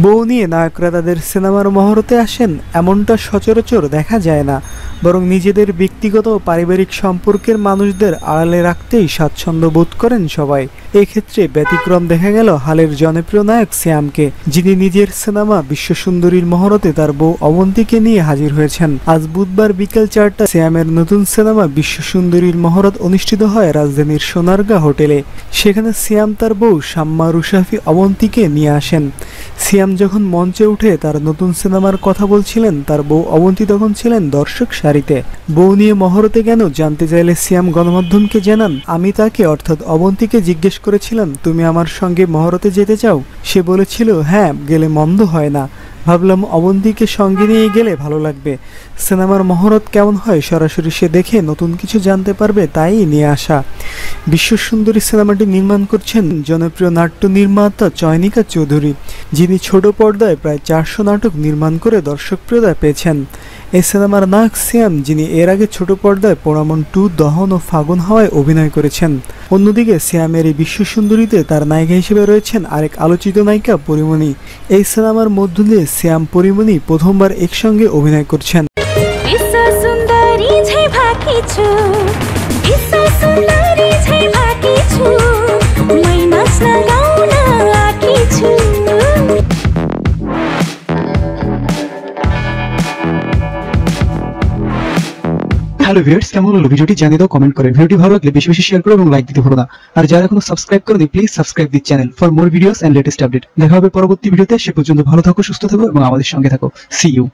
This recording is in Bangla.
বউ নিয়ে নায়করা তাদের সিনেমার মহরতে আসেন এমনটা সচরাচর দেখা যায় না, বরং নিজেদের ব্যক্তিগত ও পারিবারিক সম্পর্কের মানুষদের আড়ালে রাখতেই স্বাচ্ছন্দ্য বোধ করেন সবাই। এক্ষেত্রে ব্যতিক্রম দেখা গেল হালের জনপ্রিয় নায়ক শ্যামকে, যিনি নিজের সিনেমা বিশ্বসুন্দরীর মহরতে তার বউ অবন্তীকে নিয়ে হাজির হয়েছেন। আজ বুধবার বিকেল 4টায় শ্যামের নতুন সিনেমা বিশ্বসুন্দরীর মহরত অনুষ্ঠিত হয় রাজধানীর সোনারগাঁ হোটেলে। সেখানে শ্যাম তার বউ শাম্মা রুশাফি অবন্তীকে নিয়ে আসেন। শ্যাম যখন মঞ্চে উঠে তার নতুন সিনেমার কথা বলছিলেন, তার বউ অবন্তী তখন ছিলেন দর্শক সারিতে। বউ নিয়ে মহরতে কেন জানতে চাইলে শ্যাম গণমাধ্যমকে জানান, আমি তাকে অর্থাৎ অবন্তীকে জিজ্ঞেস করেছিলাম, তুমি আমার সঙ্গে মহরতে যেতে চাও? সে বলেছিল, হ্যাঁ, গেলে মন্দ হয় না। ভাবলাম অবন্তীকে সঙ্গে নিয়ে গেলে ভালো লাগবে। সিনেমার মহরত কেমন হয় সরাসরি সে দেখে নতুন কিছু জানতে পারবে, তাই নিয়ে আসা। বিশ্বসুন্দরী সিনেমাটি নির্মাণ করছেন জনপ্রিয় নাট্য নির্মাতা চয়নিকা চৌধুরী, যিনি ছোট পর্দায় প্রায় 400 নাটক নির্মাণ করে দর্শকপ্রিয়তা পেয়েছেন। এই সিনেমার নায়ক শ্যাম, যিনি এর আগে ছোট পর্দায় পোড়ামন 2, দহন ও ফাগুন হওয়ায় অভিনয় করেছেন। অন্যদিকে শ্যামের এই বিশ্বসুন্দরীতে তার নায়িকা হিসেবে রয়েছেন আরেক আলোচিত নায়িকা পরিমণি। এই সিনেমার মধ্য দিয়ে শ্যাম পরিমণি প্রথমবার একসঙ্গে অভিনয় করছেন। হ্যালো ভিউয়ার্স, কেমন হলো ভিডিওটি জানিয়ে দাও কমেন্ট করে। ভিডিওটি ভালো লাগলে বেশি বেশি শেয়ার করো এবং লাইক দিতে ভুলো না। আর যারা এখনো সাবস্ক্রাইব করোনি, please subscribe this channel for more videos and latest update. দেখা হবে পরবর্তী ভিডিওতে। সে পর্যন্ত ভালো থাকো, সুস্থ থাকো এবং আমাদের সঙ্গে থাকো। See you.